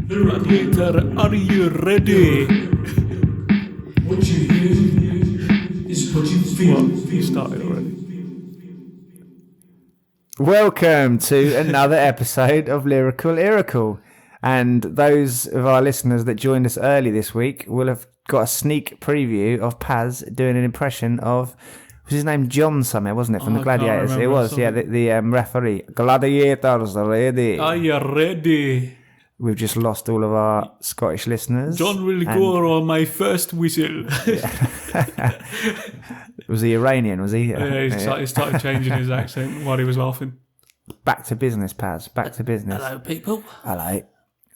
Gladiator, are you ready? What you hear is what you feel. Well, you started already. Welcome to another episode of Lyrical. And those of our listeners that joined us early this week will have got a sneak preview of Paz doing an impression of, was his name John somewhere, wasn't it, from the Gladiators? It was, yeah, the referee. Gladiators are ready. Are you ready? We've just lost all of our Scottish listeners. John will go on my first whistle. Was he Iranian, was he? He started changing his accent while he was laughing. Back to business, Paz. Back to business. Hello, people. Hello.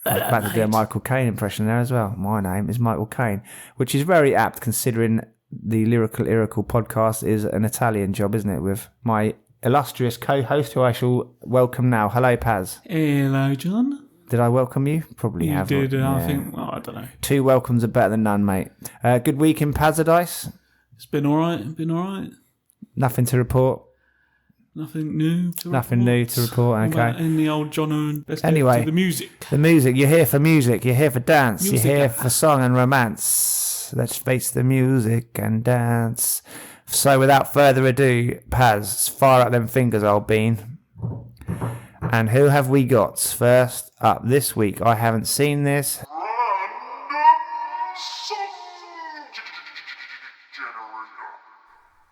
I was about to do a Michael Caine impression there as well. My name is Michael Caine, which is very apt considering the Lyrical podcast is an Italian job, isn't it? With my illustrious co-host, who I shall welcome now. Hello, Paz. Hello, John. Did I welcome you? Probably You have. did, Yeah. I think, well, I don't know. 2 welcomes are better than none, mate. Good week in Paradise. It's been all right. Nothing to report. Nothing new to Nothing new to report, okay. In the old John. Let's Anyway. get to the music. The music. You're here for music. You're here for dance. Music. You're here for song and romance. Let's face the music and dance. So without further ado, Paz, fire up them fingers, old bean. And who have we got first up this week? I haven't seen this.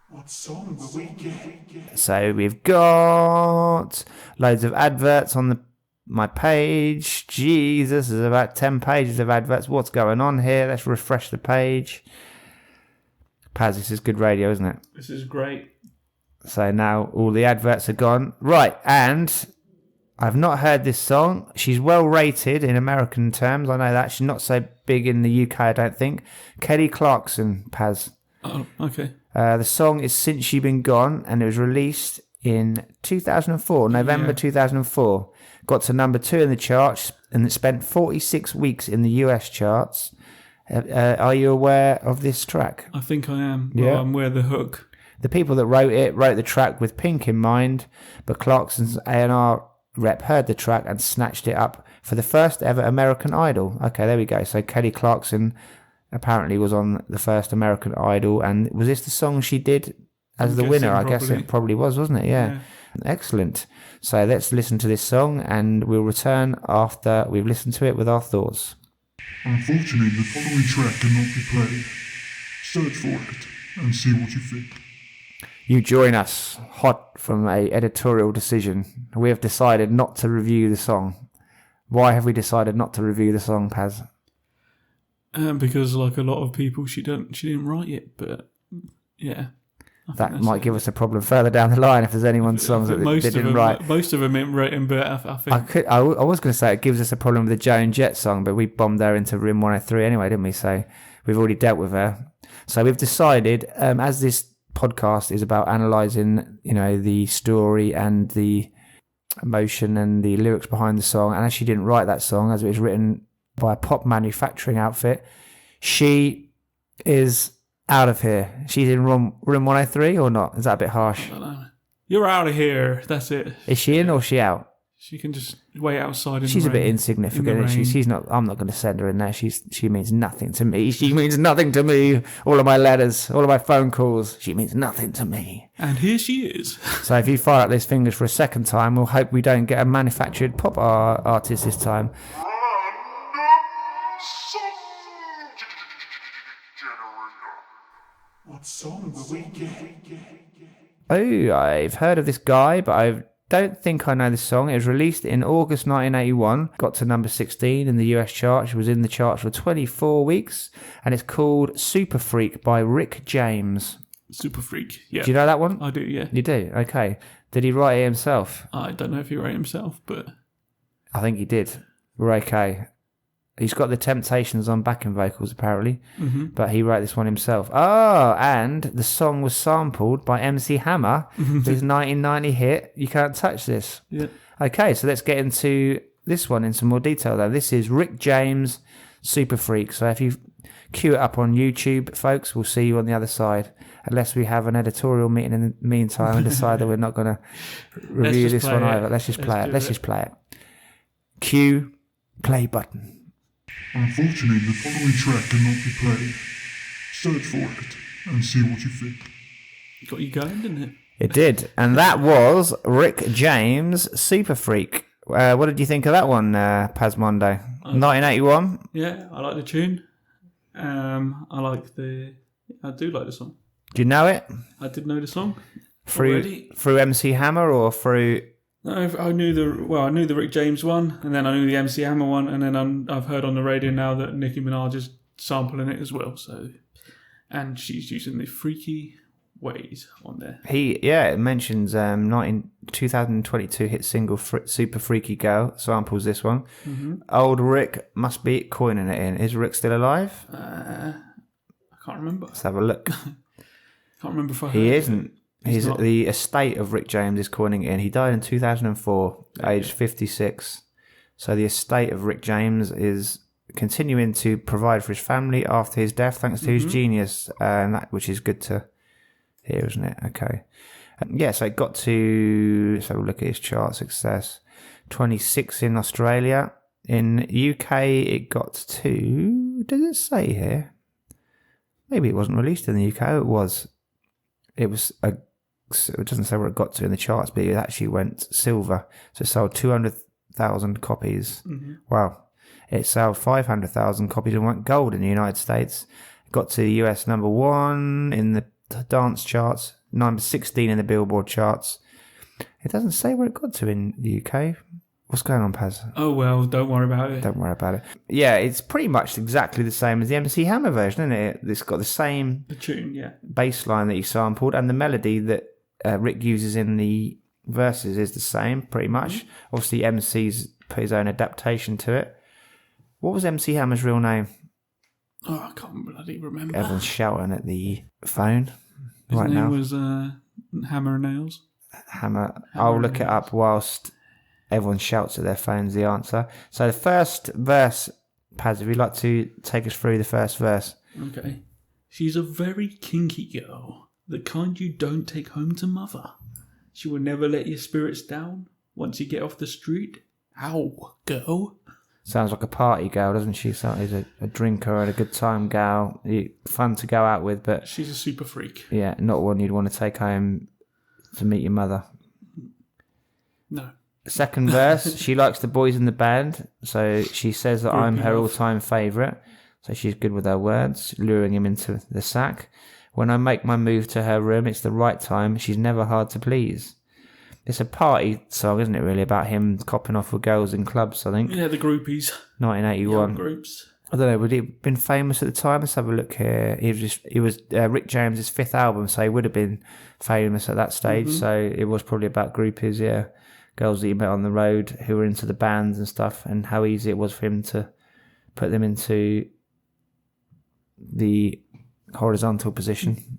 What song will we get? So we've got loads of adverts on my page. Jesus, there's about 10 pages of adverts. What's going on here? Let's refresh the page. Paz, this is good radio, isn't it? This is great. So now all the adverts are gone. Right, and I've not heard this song. She's well rated in American terms. I know that. She's not so big in the UK, I don't think. Kelly Clarkson, Paz. Oh, okay. The song is Since You've Been Gone, and it was released in 2004, November 2004. Got to number 2 in the charts, and it spent 46 weeks in the US charts. Are you aware of this track? I think I am. Yeah. Well, I'm aware of the hook. The people that wrote the track with Pink in mind, but Clarkson's A&R rep heard the track and snatched it up for the first ever American Idol. Okay, there we go. So Kelly Clarkson apparently was on the first American Idol, and was this the song she did as the winner? I guess it probably was, wasn't it? Yeah. Excellent. So let's listen to this song, and we'll return after we've listened to it with our thoughts. Unfortunately, the following track cannot be played. Search for it and see what you think. You join us hot from a editorial decision. We have decided not to review the song. Why have we decided not to review the song, Paz? Because, like a lot of people, she didn't write it. But yeah, That might give us a problem further down the line if there's anyone's songs that they didn't write. Most of them ain't written, but I think I was going to say it gives us a problem with the Joan Jett song, but we bombed her into Room 103 anyway, didn't we? So we've already dealt with her. So we've decided, as this podcast is about analysing, the story and the emotion and the lyrics behind the song, and as she didn't write that song, as it was written by a pop manufacturing outfit, she is out of here. She's in room 103 or not? Is that a bit harsh? I don't know. You're out of here. That's it. Is she in or is she out? She can just wait outside. In She's the a bit rain. insignificant. In the rain. She's not. I'm not going to send her in there. She means nothing to me. She means nothing to me. All of my letters, all of my phone calls. She means nothing to me. And here she is. So if you fire up those fingers for a second time, we'll hope we don't get a manufactured pop artist this time. What song will we get? Oh, I've heard of this guy, but I don't think I know this song. It was released in August 1981, got to number 16 in the US chart. It was in the charts for 24 weeks, and it's called Superfreak by Rick James. Superfreak. Yeah. Do you know that one? I do, yeah. You do? Okay. Did he write it himself? I don't know if he wrote it himself, but I think he did. We're okay. He's got the Temptations on backing vocals, apparently, but he wrote this one himself. Oh, and the song was sampled by MC Hammer, his 1990 hit, You Can't Touch This. yeah. Okay, so let's get into this one in some more detail, though. This is Rick James, Superfreak. So if you queue it up on YouTube, folks, we'll see you on the other side, unless we have an editorial meeting in the meantime and decide that we're not going to review this one either. Let's just play it. Let's just play it. Cue play button. Unfortunately, the following track cannot be played. Search for it and see what you think. Got you going, didn't it? It did. And that was Rick James, Superfreak. What did you think of that one, Pasmondo? 1981? Yeah, I like the tune. I do like the song. Do you know it? I did know the song. Through MC Hammer or through... No, I knew the Rick James one, and then I knew the MC Hammer one, and then I've heard on the radio now that Nicki Minaj is sampling it as well. So, and she's using the freaky ways on there. It mentions 2022 hit single Super Freaky Girl, samples this one. Mm-hmm. Old Rick must be coining it in. Is Rick still alive? I can't remember. Let's have a look. Can't remember if I heard He it. isn't. The estate of Rick James is coining it in. He died in 2004, aged 56. So the estate of Rick James is continuing to provide for his family after his death, thanks to his genius, which is good to hear, isn't it? Okay. So it got to... Let's have a look at his chart success. 26 in Australia. In UK, it got to... Does it say here? Maybe it wasn't released in the UK. It was. It doesn't say where it got to in the charts, but it actually went silver. So it sold 200,000 copies. Mm-hmm. Wow. It sold 500,000 copies and went gold in the United States. It got to the US number 1 in the dance charts, number 16 in the Billboard charts. It doesn't say where it got to in the UK. What's going on, Paz? Oh, well, don't worry about it. Don't worry about it. Yeah, it's pretty much exactly the same as the MC Hammer version, isn't it? It's got the same tune, bass line that he sampled, and the melody that Rick uses in the verses is the same, pretty much. Mm-hmm. Obviously, MC's put his own adaptation to it. What was MC Hammer's real name? Oh, I can't bloody remember. Everyone's shouting at the phone His right name now. was Hammer and Nails. Hammer. I'll look it up whilst everyone shouts at their phones the answer. So the first verse, Paz, if you'd like to take us through the first verse. Okay. She's a very kinky girl, the kind you don't take home to mother. She will never let your spirits down once you get off the street. Ow, girl. Sounds like a party girl, doesn't she? She's a drinker and a good time gal. Fun to go out with, but... She's a super freak. Yeah, not one you'd want to take home to meet your mother. No. Second verse, she likes the boys in the band, so she says that I'm her all-time favourite. So she's good with her words, luring him into the sack. When I make my move to her room, it's the right time. She's never hard to please. It's a party song, isn't it, really, about him copping off with girls in clubs, I think. Yeah, the groupies. 1981. Young groups. I don't know, would he have been famous at the time? Let's have a look here. He was Rick James' 5th album, so he would have been famous at that stage. Mm-hmm. So it was probably about groupies, yeah. Girls that he met on the road who were into the bands and stuff, and how easy it was for him to put them into the horizontal position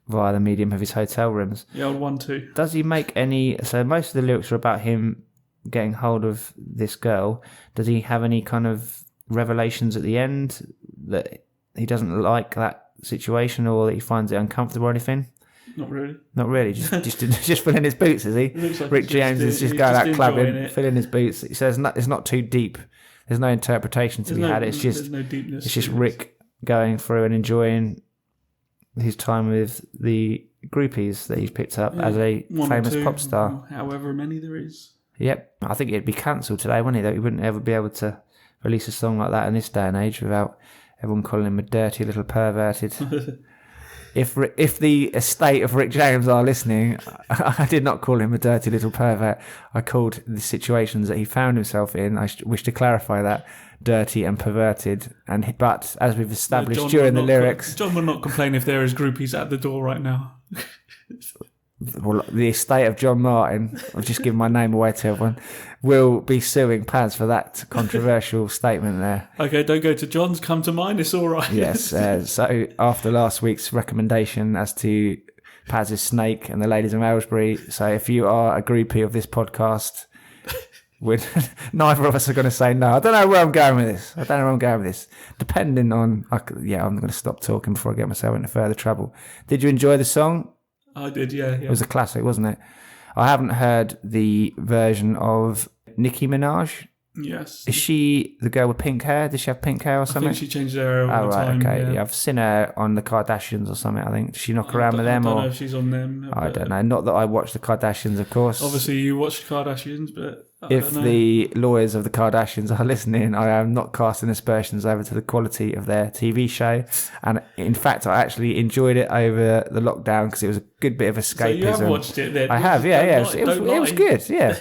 via the medium of his hotel rooms. The old 1-2. Does he make any... So most of the lyrics are about him getting hold of this girl. Does he have any kind of revelations at the end that he doesn't like that situation, or that he finds it uncomfortable or anything? Not really. Not really. Just filling his boots, is he? Like Rick James is just going out clubbing, filling his boots. He says it's not too deep. There's no interpretation to be had. It's just no deepness. It's just Rick going through and enjoying his time with the groupies that he's picked up as a famous pop star. However many there is. Yep. I think it'd be cancelled today, wouldn't he? That he wouldn't ever be able to release a song like that in this day and age without everyone calling him a dirty little perverted. If the estate of Rick James are listening, I did not call him a dirty little pervert. I called the situations that he found himself in, I wish to clarify that, dirty and perverted. But as we've established during the lyrics... John will not complain if there is groupies at the door right now. Well, the estate of John Martin, I've just given my name away to everyone, will be suing Paz for that controversial statement there. Okay, don't go to John's, come to mine, it's all right. Yes, so after last week's recommendation as to Paz's snake and the ladies of Aylesbury, so if you are a groupie of this podcast, neither of us are going to say no. I don't know where I'm going with this. Depending on... I'm going to stop talking before I get myself into further trouble. Did you enjoy the song? I did, yeah. It was a classic, wasn't it? I haven't heard the version of Nicki Minaj. Yes. Is she the girl with pink hair? Does she have pink hair or I something? think she changed her hair all the time. Okay. Yeah. I've seen her on the Kardashians or something, I think. Does she knock around with I them? don't Or know if she's on them. I don't know. Not that I watch the Kardashians, of course. Obviously, you watch the Kardashians, but If the lawyers of the Kardashians are listening, I am not casting aspersions over to the quality of their TV show. And in fact, I actually enjoyed it over the lockdown because it was a good bit of escapism. So you have watched it then? I have, yeah. It was good, yeah.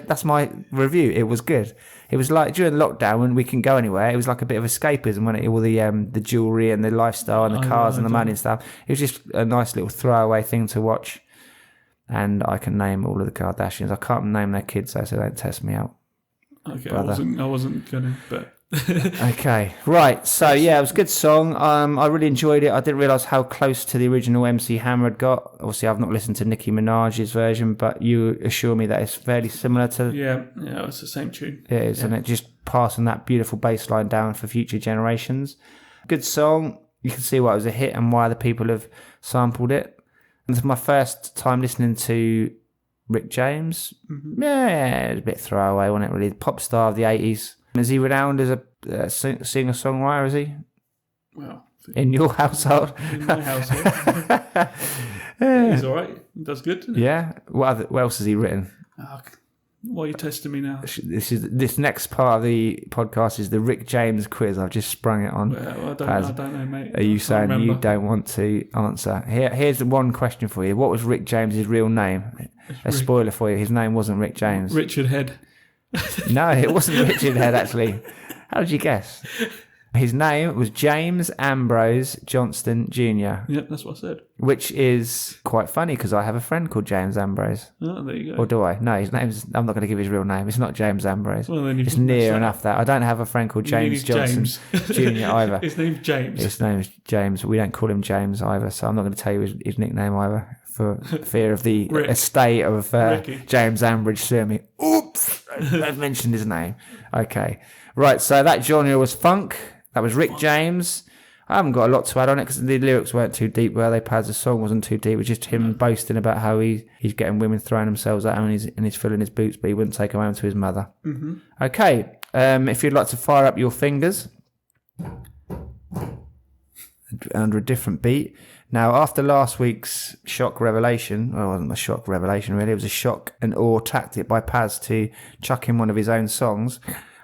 That's my review. It was good. It was like during lockdown when we couldn't go anywhere. It was like a bit of escapism when all the jewelry and the lifestyle and the cars and the money and stuff. It was just a nice little throwaway thing to watch. And I can name all of the Kardashians. I can't name their kids though, so don't test me out. Okay, brother. I wasn't gonna, but okay, right. So yeah, it was a good song. I really enjoyed it. I didn't realise how close to the original MC Hammer had got. Obviously, I've not listened to Nicki Minaj's version, but you assure me that it's fairly similar to. Yeah, it's the same tune. It is, and it just passing that beautiful bass line down for future generations. Good song. You can see why it was a hit and why the people have sampled it. And this is my first time listening to Rick James. Mm-hmm. Yeah, it was a bit throwaway, wasn't it, really? The pop star of the 80s. Is he renowned as a singer-songwriter, is he? Well... In your household? In my household. He's all right. He does good, doesn't he? Yeah. What else has he written? Why are you testing me now? This next part of the podcast is the Rick James quiz. I've just sprung it on. Well, I don't know, mate. Are you saying you don't want to answer? Here's the one question for you. What was Rick James's real name? A spoiler for you. His name wasn't Rick James. Richard Head. No, it wasn't Richard Head, actually. How did you guess? His name was James Ambrose Johnston Jr. Yep, that's what I said. Which is quite funny because I have a friend called James Ambrose. Oh, there you go. Or do I? No, his name's... I'm not going to give his real name. It's not James Ambrose. Well, then it's near enough that. I don't have a friend called James Johnson Jr. either. His name's James. His name's James. We don't call him James either, so I'm not going to tell you his nickname either for fear of the estate of James Ambrose suing me. Oops! I've mentioned his name. Okay. Right, so that genre was funk. That was Rick James. I haven't got a lot to add on it because the lyrics weren't too deep, were they, Paz? The song wasn't too deep. It was just him boasting about how he's getting women throwing themselves at him and he's filling his boots, but he wouldn't take them home to his mother. Mm-hmm. Okay, if you'd like to fire up your fingers under a different beat. Now, after last week's shock revelation, well, it wasn't a shock revelation really, it was a shock and awe tactic by Paz to chuck in one of his own songs.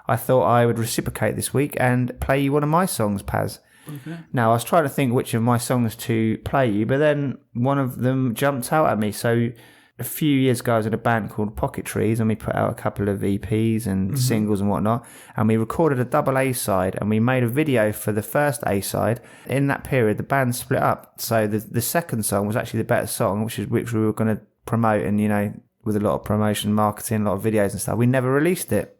I thought I would reciprocate this week and play you one of my songs, Paz. Okay. Now, I was trying to think which of my songs to play you, but then one of them jumped out at me. So a few years ago, I was in a band called Pocket Trees, and we put out a couple of EPs and singles and whatnot, and we recorded a double A-side, and we made a video for the first A-side. In that period, the band split up. So the second song was actually the better song, which we were going to promote, and, you know, with a lot of promotion, marketing, a lot of videos and stuff. We never released it.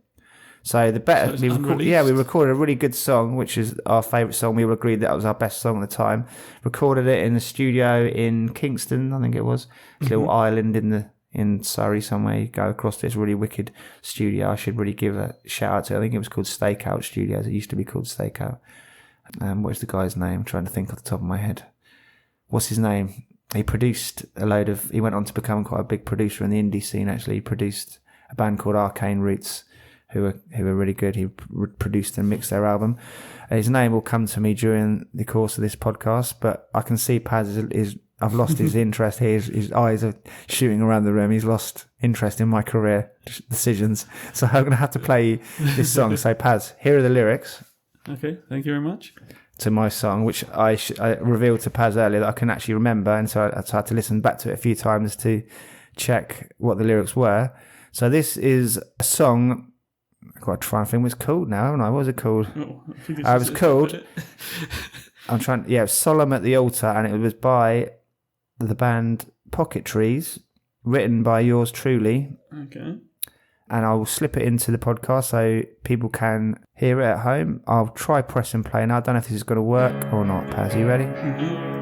So the better, we recorded a really good song, which is our favourite song. We all agreed that was our best song at the time. Recorded it in the studio in Kingston, I think it was. It's a little island in Surrey somewhere. You go across this really wicked studio. I should really give a shout out to it. I think it was called Stakeout Studios. It used to be called Stakeout. What's the guy's name? I'm trying to think off the top of my head. What's his name? He produced he went on to become quite a big producer in the indie scene, actually. He produced a band called Arcane Roots, who are really good. He produced and mixed their album. His name will come to me during the course of this podcast, but I can see Paz I've lost his interest here. His eyes are shooting around the room. He's lost interest in my career decisions. So I'm going to have to play this song. So Paz, here are the lyrics. Okay, thank you very much. To my song, which I revealed to Paz earlier that I can actually remember, and so I had to listen back to it a few times to check what the lyrics were. So this is a song... I've got to try and think what it's called now, haven't I? What was it called? It was called... it was Solemn at the Altar, and it was by the band Pocket Trees, written by yours truly. Okay. And I will slip it into the podcast so people can hear it at home. I'll try press and play now. I don't know if this is going to work or not. Paz, are you ready? Mm-hmm.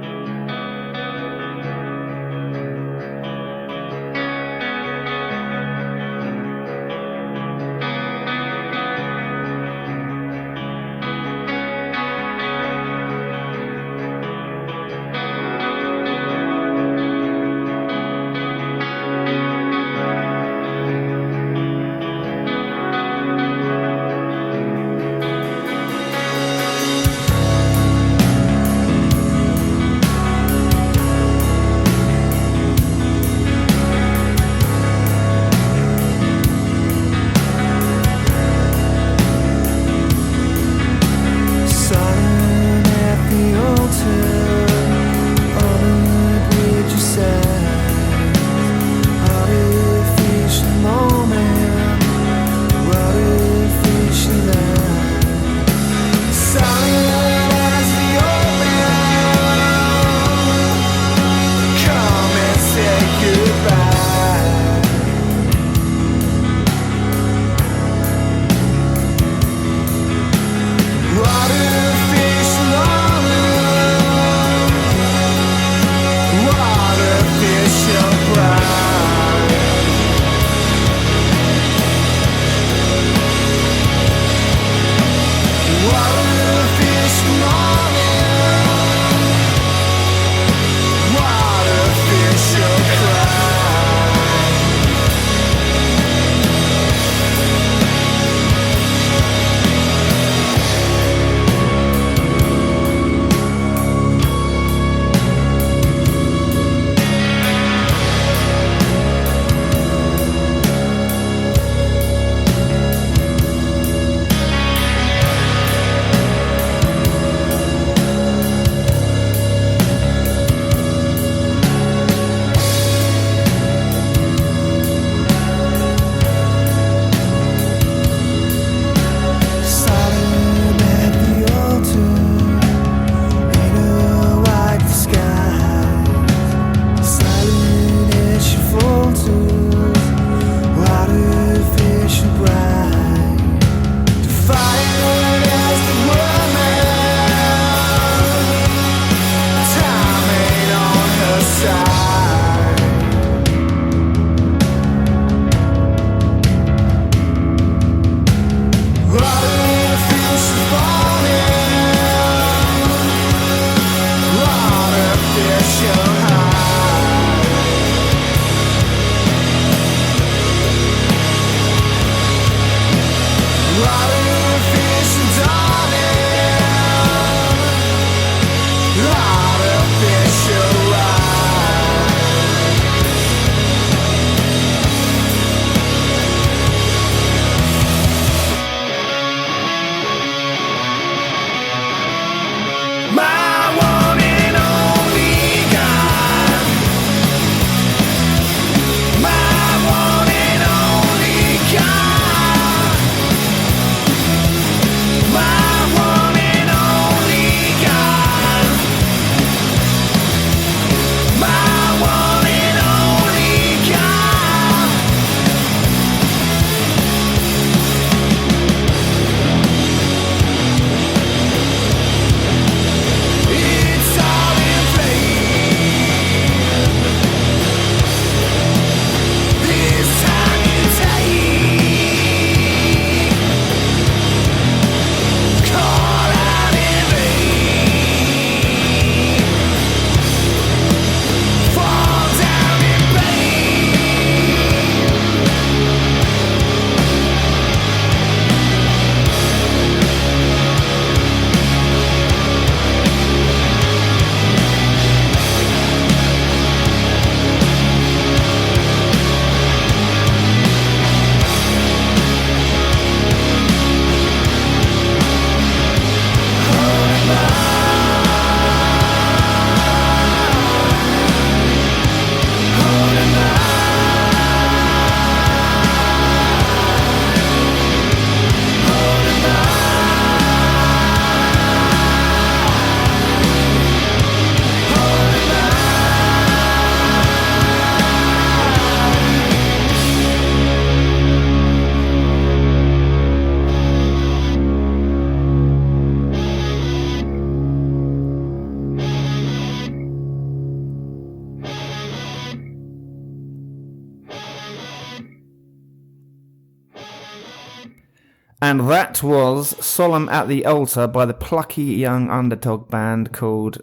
And that was Solemn at the Altar by the plucky young underdog band called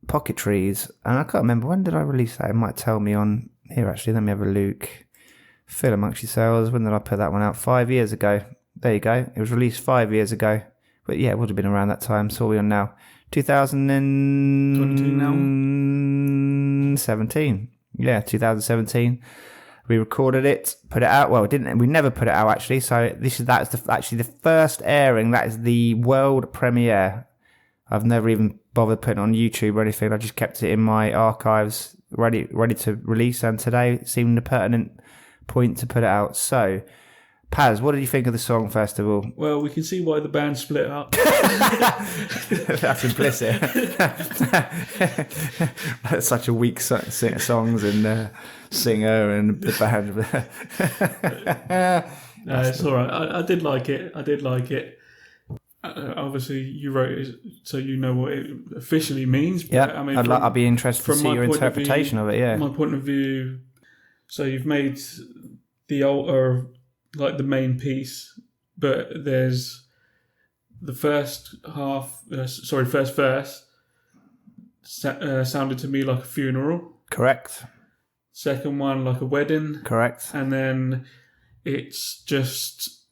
Pocket Trees. And I can't remember, when did I release that? It might tell me on here, actually. Let me have a look. Phil amongst yourselves. When did I put that one out? 5 years ago. There you go. It was released 5 years ago. But yeah, it would have been around that time. So we're on now. 2017. Yeah, 2017. We recorded it, put it out. Well, we never put it out actually. So that's actually the first airing. That is the world premiere. I've never even bothered putting it on YouTube or anything. I just kept it in my archives, ready to release. And today seemed a pertinent point to put it out. So, Paz, what did you think of the song first of all? Well, we can see why the band split up. That's implicit. That's such a weak songs and singer and the band. No, it's all right. I did like it. Obviously, you wrote it, so you know what it officially means. But, yeah, I mean, I'd be interested to see your interpretation of it. Yeah, my point of view. So you've made the altar like the main piece, but there's the first verse sounded to me like a funeral. Correct. Second one like a wedding. Correct. And then it's just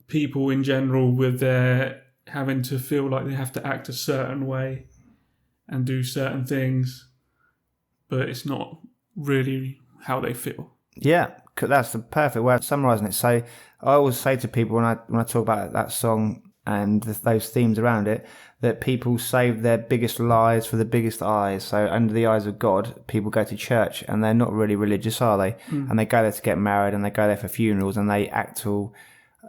people in general with their having to feel like they have to act a certain way and do certain things, but it's not really how they feel. Yeah, that's the perfect way of summarising it. So I always say to people when I talk about that song and those themes around it, that people save their biggest lies for the biggest eyes. So under the eyes of God, people go to church and they're not really religious, are they? Mm. And they go there to get married and they go there for funerals and they act all,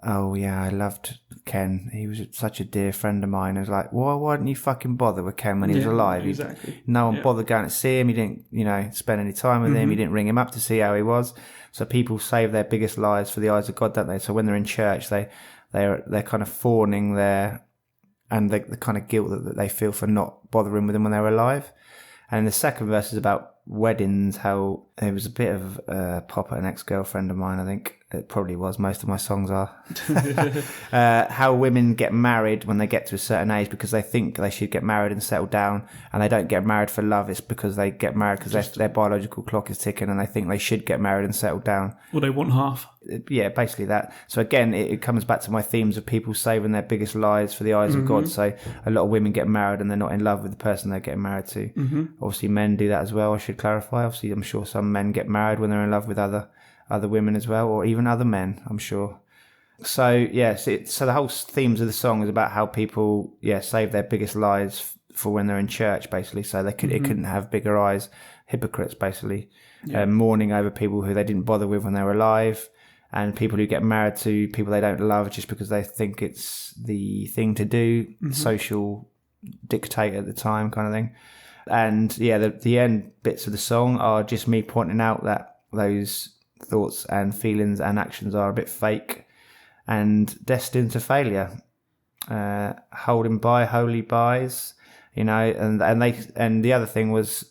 oh yeah, I loved Ken. He was such a dear friend of mine. I was like, well, why didn't you fucking bother with Ken when he was alive? Exactly. No one bothered going to see him. You didn't, spend any time with him. You didn't ring him up to see how he was. So people save their biggest lies for the eyes of God, don't they? So when they're in church, they're kind of fawning their, and the kind of guilt that they feel for not bothering with him when they were alive. And the second verse is about weddings, how there was a bit of pop at an ex-girlfriend of mine, I think. It probably was. Most of my songs are. How women get married when they get to a certain age because they think they should get married and settle down, and they don't get married for love. It's because they get married because their biological clock is ticking and they think they should get married and settle down. Well, they want half. Yeah, basically that. So again, it comes back to my themes of people saving their biggest lies for the eyes of God. So a lot of women get married and they're not in love with the person they're getting married to. Obviously, men do that as well, I should clarify. Obviously, I'm sure some men get married when they're in love with other women as well, or even other men, I'm sure. So, yes, so the whole themes of the song is about how people, save their biggest lies for when they're in church, basically. So it couldn't have bigger eyes. Hypocrites, basically. Mourning over people who they didn't bother with when they were alive, and people who get married to people they don't love just because they think it's the thing to do, social dictate at the time kind of thing. And, the end bits of the song are just me pointing out that those thoughts and feelings and actions are a bit fake and destined to failure. Holding by holy buys, and the other thing was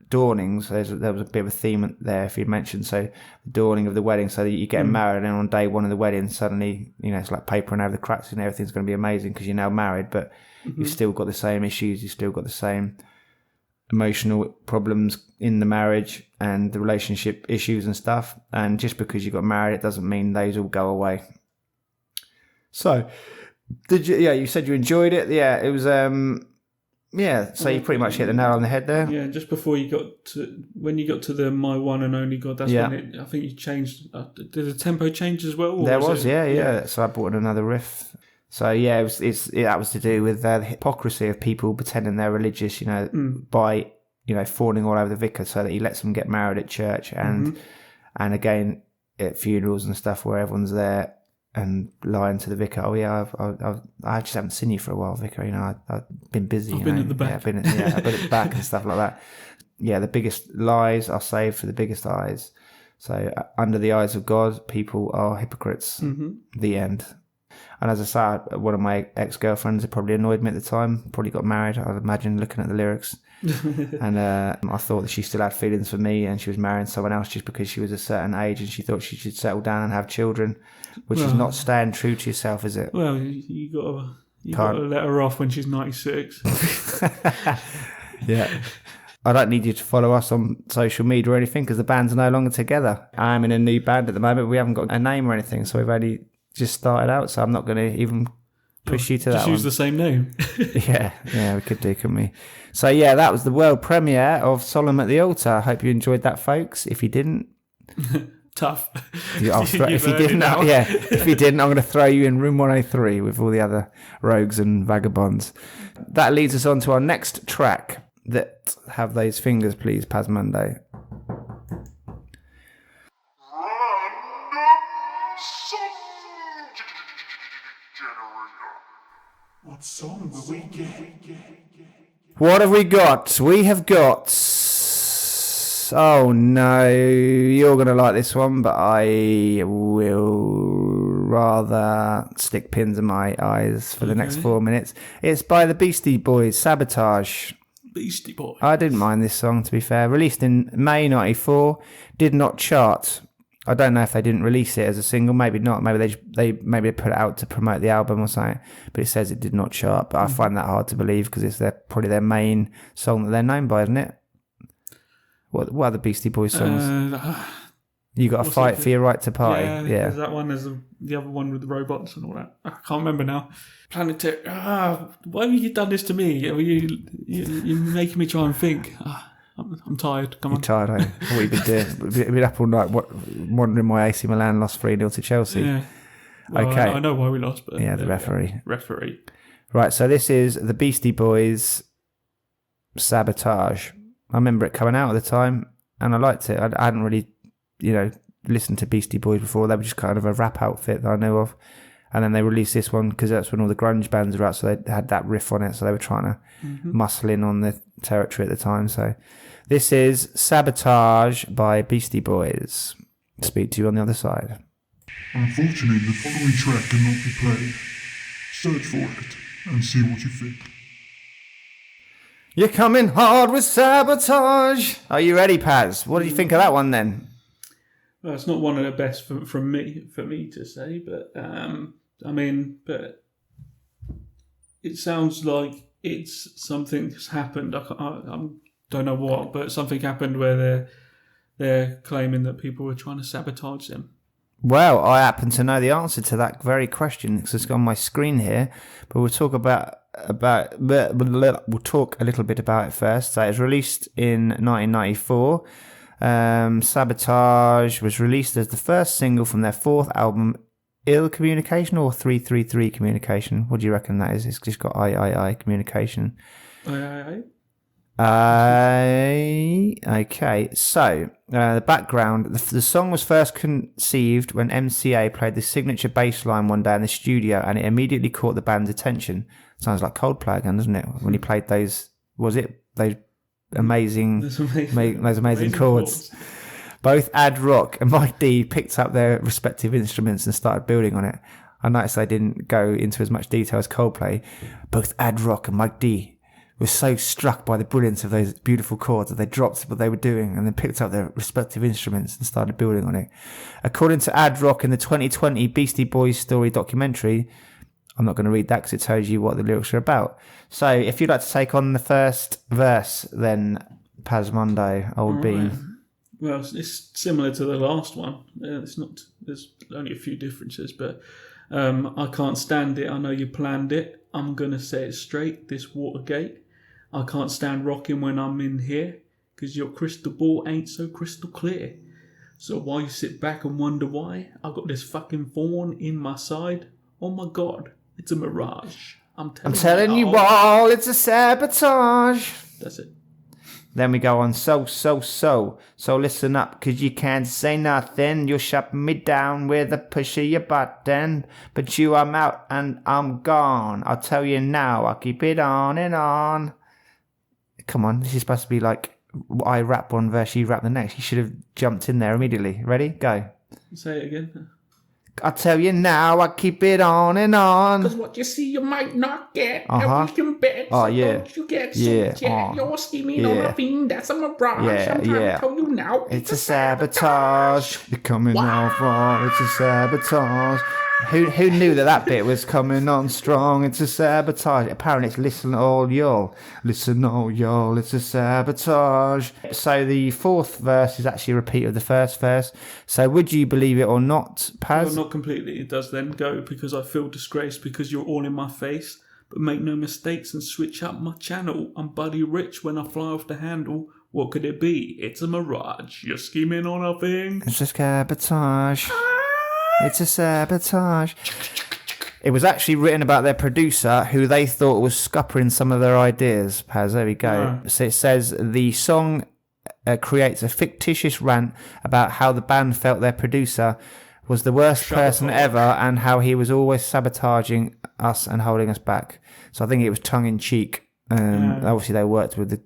dawnings. There was a bit of a theme there, if you mentioned. So the dawning of the wedding, so that you get married, and on day one of the wedding, suddenly it's like papering over the cracks and everything's going to be amazing because you're now married, but you've still got the same issues, you've still got the same emotional problems in the marriage and the relationship issues and stuff. And just because you got married, it doesn't mean those all go away. So, you said you enjoyed it. Yeah, it was. So you pretty much hit the nail on the head there. Yeah, just before when you got to the My One and Only God, that's when I think you changed. Did the tempo change as well? There was. So I brought in another riff. So that was to do with the hypocrisy of people pretending they're religious, by fawning all over the vicar so that he lets them get married at church and again at funerals and stuff where everyone's there and lying to the vicar. Oh yeah, I just haven't seen you for a while, vicar. I've been busy. I've been at the back. I've been at the back and stuff like that. Yeah, the biggest lies are saved for the biggest eyes. So under the eyes of God, people are hypocrites. The end. And as I say, one of my ex-girlfriends, it probably annoyed me at the time, probably got married, I'd imagine, looking at the lyrics. And I thought that she still had feelings for me and she was marrying someone else just because she was a certain age and she thought she should settle down and have children, which is not staying true to yourself, is it? Well, you got to let her off when she's 96. Yeah. I don't need you to follow us on social media or anything because the band's no longer together. I'm in a new band at the moment, but we haven't got a name or anything, so we've only just started out, so I'm not going to even push you to that one. Just use the same name. yeah, we could do, couldn't we? So that was the world premiere of Solemn at the Altar. I hope you enjoyed that, folks. If you didn't, tough. If you didn't, I'm going to throw you in room 103 with all the other rogues and vagabonds. That leads us on to our next track. That have those fingers, please, Pasmondo. What song will we get? What have we got? We have got... Oh no, you're going to like this one, but I will rather stick pins in my eyes for the next 4 minutes. It's by the Beastie Boys, Sabotage. Beastie Boys. I didn't mind this song, to be fair. Released in May 94, did not chart I don't know if they didn't release it as a single. Maybe not. Maybe they put it out to promote the album or something. But it says it did not show up. But I find that hard to believe because it's probably their main song that they're known by, isn't it? What are the Beastie Boys songs? You got to fight for your right to party. Yeah. There's that one. There's the other one with the robots and all that. I can't remember now. Planetary. Why have you done this to me? You're making me try and think. I'm tired. Come on. You're tired, eh? What have you been doing? You've been up all night wondering why AC Milan lost 3-0 to Chelsea. Yeah. Well, okay. I know why we lost, but yeah, the referee. Referee. Right, so this is the Beastie Boys' Sabotage. I remember it coming out at the time, and I liked it. I hadn't really, listened to Beastie Boys before. They were just kind of a rap outfit that I know of. And then they released this one because that's when all the grunge bands were out, so they had that riff on it, so they were trying to muscle in on the territory at the time. So this is Sabotage by Beastie Boys. Speak to you on the other side. Unfortunately, the following track cannot be played. Search for it and see what you think. You're coming hard with Sabotage. Are you ready, Paz? What do you think of that one then? Well, it's not one of the best for me to say, but but it sounds like it's something's happened. I don't know what, but something happened where they're claiming that people were trying to sabotage them. Well, I happen to know the answer to that very question because it's on my screen here. But we'll talk we'll talk a little bit about it first. So it was released in 1994. Sabotage was released as the first single from their fourth album, Ill Communication or 333 Communication. What do you reckon that is? It's just got I Communication. Okay, so the background. The song was first conceived when MCA played the signature bass line one day in the studio, and it immediately caught the band's attention. Sounds like Coldplay again, doesn't it? When he played those amazing chords. Both Ad Rock and Mike D picked up their respective instruments and started building on it. I noticed they didn't go into as much detail as Coldplay. Both Ad Rock and Mike D were so struck by the brilliance of those beautiful chords that they dropped what they were doing and then picked up their respective instruments and started building on it. According to Ad Rock in the 2020 Beastie Boys story documentary, I'm not going to read that because it tells you what the lyrics are about. So if you'd like to take on the first verse, then Pasmondo, Old Bean. Right. Well, it's similar to the last one. There's only a few differences, but I can't stand it. I know you planned it. I'm going to say it straight, this Watergate. I can't stand rocking when I'm in here because your crystal ball ain't so crystal clear. So while you sit back and wonder why, I got this fucking thorn in my side. Oh my God, it's a mirage. I'm telling you all, it's a sabotage. That's it. Then we go on, so listen up, cause you can't say nothing, you're shutting me down with a push of your button, but I'm out and I'm gone, I'll tell you now, I'll keep it on and on. Come on, this is supposed to be like, I rap one verse, you rap the next, you should have jumped in there immediately. Ready? Go. Say it again. I'll tell you now, I keep it on and on. Cause what you see, you might not get. And we can bet. Oh, so yeah. Don't you get You're scheming on a thing that's a mirage. I'm trying to tell you now. It's a sabotage. You're coming off wrong. It's a sabotage. Who knew that bit was coming on strong? It's a sabotage. Apparently it's listen all y'all. Listen all y'all. It's a sabotage. So the fourth verse is actually a repeat of the first verse. So would you believe it or not, Paz? Well, not completely. It does then go because I feel disgraced because you're all in my face. But make no mistakes and switch up my channel. I'm Buddy Rich when I fly off the handle. What could it be? It's a mirage. You're scheming on a thing. It's a sabotage. It's a sabotage. It was actually written about their producer, who they thought was scuppering some of their ideas. Paz, there we go. Yeah. So it says the song creates a fictitious rant about how the band felt their producer was the worst person ever and how he was always sabotaging us and holding us back. So I think it was tongue-in-cheek. Obviously, they worked with the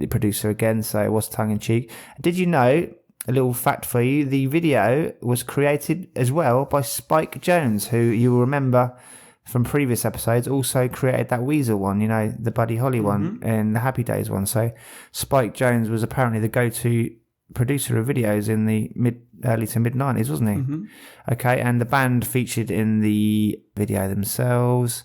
producer again, so it was tongue-in-cheek. Did you know... A little fact for you, the video was created as well by Spike Jonze, who you will remember from previous episodes also created that Weasel one, you know, the Buddy Holly one and the Happy Days one. So Spike Jonze was apparently the go-to producer of videos in the early to mid 90s, wasn't he? Mm-hmm. Okay, and the band featured in the video themselves.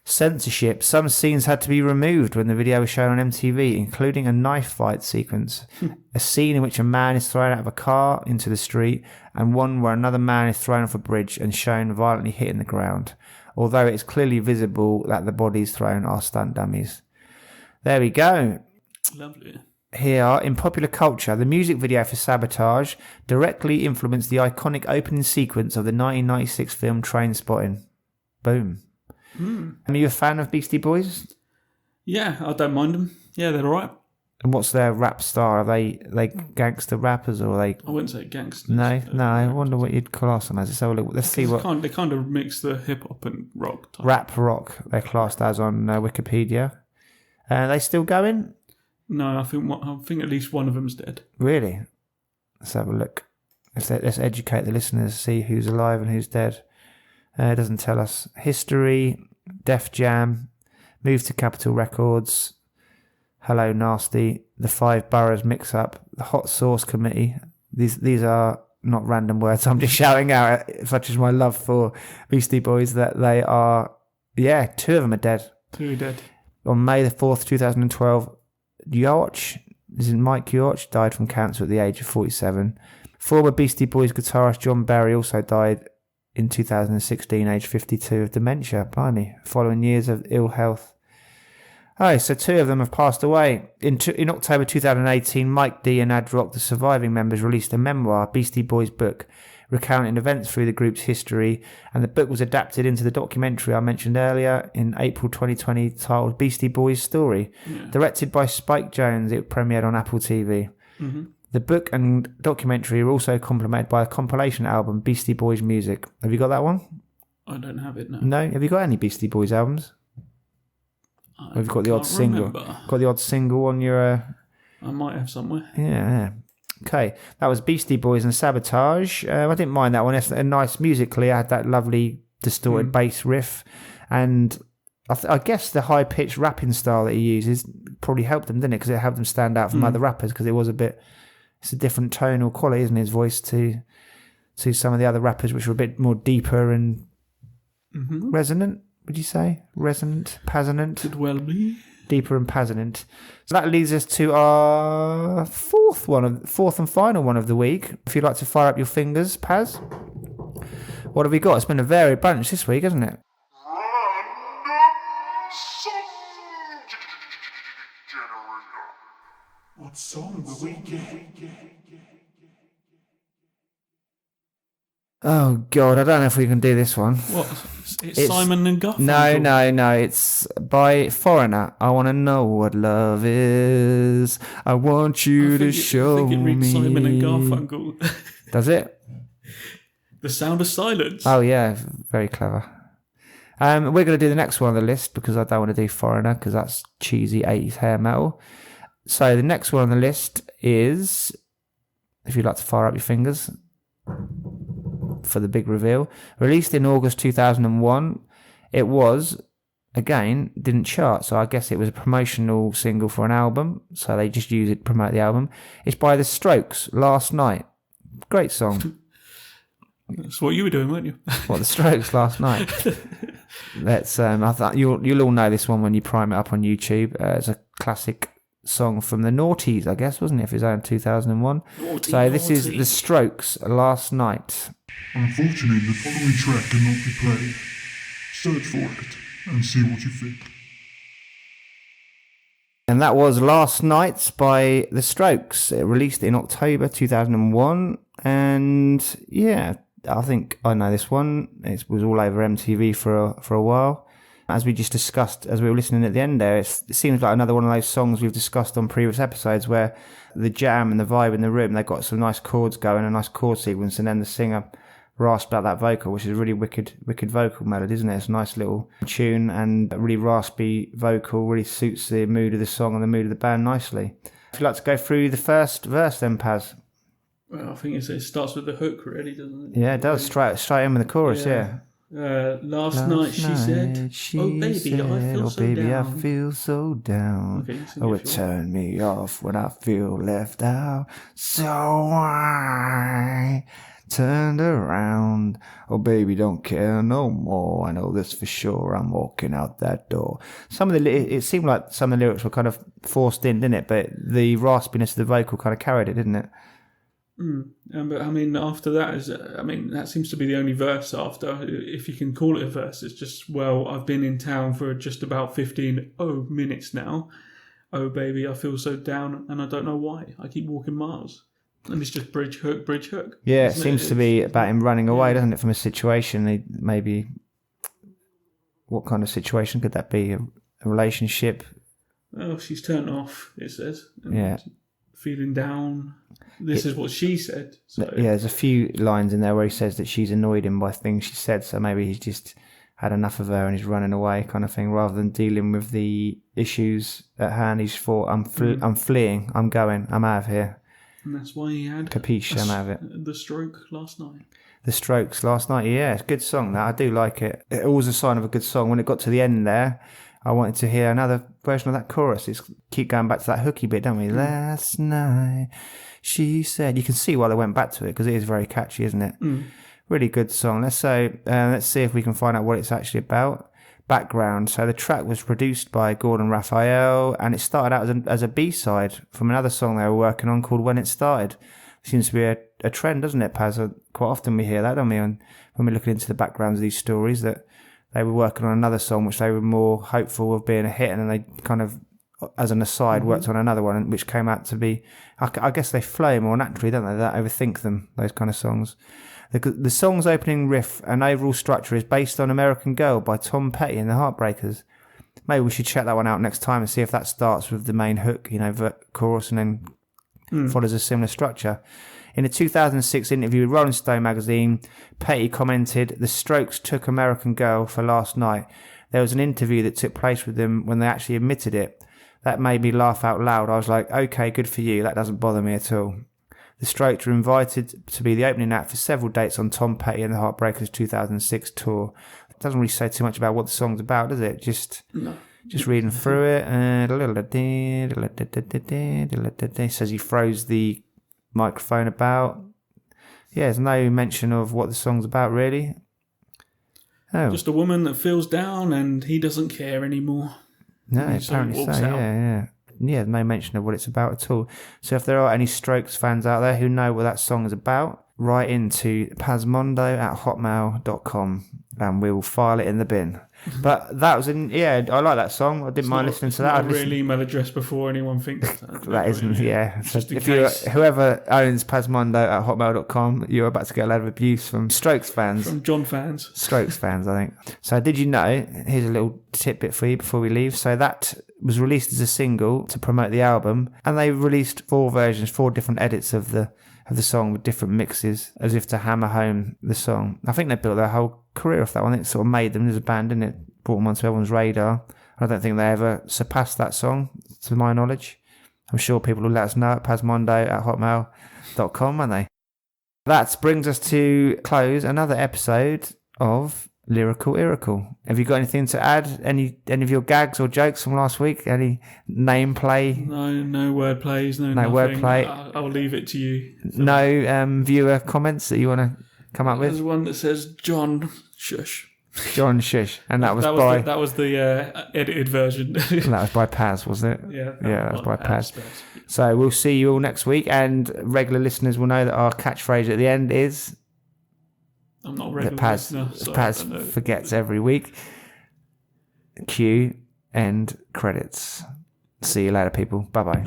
Censorship. Some scenes had to be removed when the video was shown on MTV, including a knife fight sequence, a scene in which a man is thrown out of a car into the street, and one where another man is thrown off a bridge and shown violently hitting the ground, although it is clearly visible that the bodies thrown are stunt dummies. There we go. Lovely. Here, in popular culture, the music video for Sabotage directly influenced the iconic opening sequence of the 1996 film Trainspotting. Boom. Are you a fan of Beastie Boys? Yeah, I don't mind them. Yeah, they're alright. And what's their rap star? Are they gangster rappers or are they? I wouldn't say gangsters. No. I wonder what you'd class them as. Let's have a look. Let's see what They kind of mix the hip hop and rock type. rap rock they're classed as on Wikipedia. Are they still going? No, I think at least one of them's dead. Really? Let's have a look. Let's educate the listeners, see who's alive and who's dead. It doesn't tell us. History, Def Jam, moved to Capitol Records, Hello Nasty, the Five Boroughs Mix-Up, the Hot Sauce Committee. These are not random words. I'm just shouting out, such as my love for Beastie Boys, that they are, two of them are dead. Two are dead. On May the 4th, 2012, Mike Yorch died from cancer at the age of 47. Former Beastie Boys guitarist John Barry also died in 2016, age 52, of dementia, blimey, following years of ill health. Oh, so two of them have passed away. In October 2018, Mike D and Ad Rock, the surviving members, released a memoir, Beastie Boys Book, recounting events through the group's history, and the book was adapted into the documentary I mentioned earlier in April 2020, titled Beastie Boys Story. Yeah. Directed by Spike Jonze, it premiered on Apple TV. Mm-hmm. The book and documentary are also complemented by a compilation album, Beastie Boys Music. Have you got that one? I don't have it, no. No? Have you got any Beastie Boys albums? We've got the odd single. Got the odd single on your... I might have somewhere. Yeah. Okay, that was Beastie Boys and Sabotage. I didn't mind that one. It's a nice musically. I had that lovely distorted bass riff, and I guess the high-pitched rapping style that he uses probably helped them, didn't it? Because it helped them stand out from other rappers, because it was it's a different tonal quality, isn't it, his voice to some of the other rappers, which were a bit more deeper and resonant, would you say? Resonant, pasonant? Could well be. Deeper and pasonant. So that leads us to our fourth and final one of the week. If you'd like to fire up your fingers, Paz. What have we got? It's been a varied bunch this week, hasn't it? What song will we get? Oh, God, I don't know if we can do this one. What? It's Simon and Garfunkel? No. It's by Foreigner. I want to know what love is. I want you to show me. I think it reads Simon and Garfunkel. Does it? The Sound of Silence. Oh, yeah. Very clever. We're going to do the next one on the list because I don't want to do Foreigner because that's cheesy 80s hair metal. So the next one on the list is, if you'd like to fire up your fingers for the big reveal, released in August 2001. It was, again, didn't chart, so I guess it was a promotional single for an album, so they just used it to promote the album. It's by The Strokes, Last Night. Great song. That's what you were doing, weren't you? What, The Strokes, Last Night? That's I thought you'll all know this one when you prime it up on YouTube. It's a classic song from the Noughties, I guess, wasn't it? If it's out in 2001. This is The Strokes, Last Night. Unfortunately, the following track cannot be played. Search for it and see what you think. And that was Last Night by The Strokes. It released in October 2001. And yeah, I think I know this one. It was all over MTV for a while. As we just discussed, as we were listening at the end there, it seems like another one of those songs we've discussed on previous episodes where the jam and the vibe in the room, they've got some nice chords going, a nice chord sequence, and then the singer rasps out that vocal, which is a really wicked vocal melody, isn't it? It's a nice little tune, and a really raspy vocal really suits the mood of the song and the mood of the band nicely. If you'd like to go through the first verse then, Paz. Well, I think it starts with the hook, really, doesn't it? Yeah, it does. Straight in with the chorus, yeah. Last night she said, "Oh baby, I feel so baby, down." I feel so down. Okay, sing Oh, if it you want. turned me off when I feel left out. So I turned around. Oh, baby, don't care no more. I know this for sure. I'm walking out that door. It seemed like some of the lyrics were kind of forced in, didn't it? But the raspiness of the vocal kind of carried it, didn't it? But I mean, after that that seems to be the only verse after, if you can call it a verse. It's just, well, I've been in town for just about 15 minutes now. Oh baby, I feel so down and I don't know why. I keep walking miles. And it's just bridge hook. Yeah, it seems to be about him running away, doesn't it, from a situation. Maybe, what kind of situation could that be? A relationship? Oh, she's turned off, it says. Yeah. Feeling down. This is what she said. So. Yeah, there's a few lines in there where he says that she's annoyed him by things she said, so maybe he's just had enough of her and he's running away, kind of thing, rather than dealing with the issues at hand. He's thought, I'm fleeing, I'm going, I'm out of here. And that's why he had Capiche, I'm out of it. The Stroke last night. The Strokes last night, yeah, it's a good song, that. I do like it. It always a sign of a good song. When it got to the end there, I wanted to hear another version of that chorus. It's keep going back to that hooky bit, don't we? Last night, she said. You can see why they went back to it, because it is very catchy, isn't it? Really good song. Let's see if we can find out what it's actually about. Background. So the track was produced by Gordon Raphael, and it started out as a B-side from another song they were working on called When It Started. Seems to be a trend, doesn't it, Paz? Quite often we hear that, don't we? And when we're looking into the backgrounds of these stories, that they were working on another song which they were more hopeful of being a hit, and then they kind of, as an aside, worked on another one which came out to be, I guess they flow more naturally, don't they? They don't overthink them, those kind of songs. The song's opening riff and overall structure is based on American Girl by Tom Petty and the Heartbreakers. Maybe we should check that one out next time and see if that starts with the main hook, chorus, and then follows a similar structure. In a 2006 interview with Rolling Stone magazine, Petty commented, "The Strokes took American Girl for last night. There was an interview that took place with them when they actually admitted it. That made me laugh out loud. I was like, okay, good for you. That doesn't bother me at all." The Strokes were invited to be the opening act for several dates on Tom Petty and the Heartbreakers' 2006 tour. It doesn't really say too much about what the song's about, does it? Just reading through it. It says he throws the microphone about. Yeah, there's no mention of what the song's about, really. Oh. Just a woman that feels down and he doesn't care anymore. No, apparently so, yeah. Yeah, no mention of what it's about at all. So if there are any Strokes fans out there who know what that song is about, write into pasmondo@hotmail.com and we'll file it in the bin. But that was I like that song. I didn't mind listening to that. Not a real email address before anyone thinks that isn't, yeah. So if whoever owns pasmondo@hotmail.com, you're about to get a load of abuse from Strokes fans. From John fans. Strokes fans, I think. So did you know, here's a little tidbit for you before we leave. So that was released as a single to promote the album, and they released 4 different edits of the song with different mixes, as if to hammer home the song. I think they built their whole career off that one. It sort of made them as a band, didn't it? Brought them onto everyone's radar. I don't think they ever surpassed that song, to my knowledge. I'm sure people will let us know at pasmondo@hotmail.com, won't they? That brings us to close another episode of Lyrical Irical. Have you got anything to add? Any of your gags or jokes from last week? Any name play? No word plays. No word play. I'll leave it to you. No viewer comments that you want to come up with? There's one that says John Shush. John Shush, and that was the edited version. And that was by Paz, was it? Yeah, that was by Paz. So we'll see you all next week, and regular listeners will know that our catchphrase at the end is. I'm not a regular listener. Paz forgets every week. Cue end credits. See you later, people. Bye bye.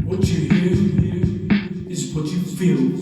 What you hear is what you feel.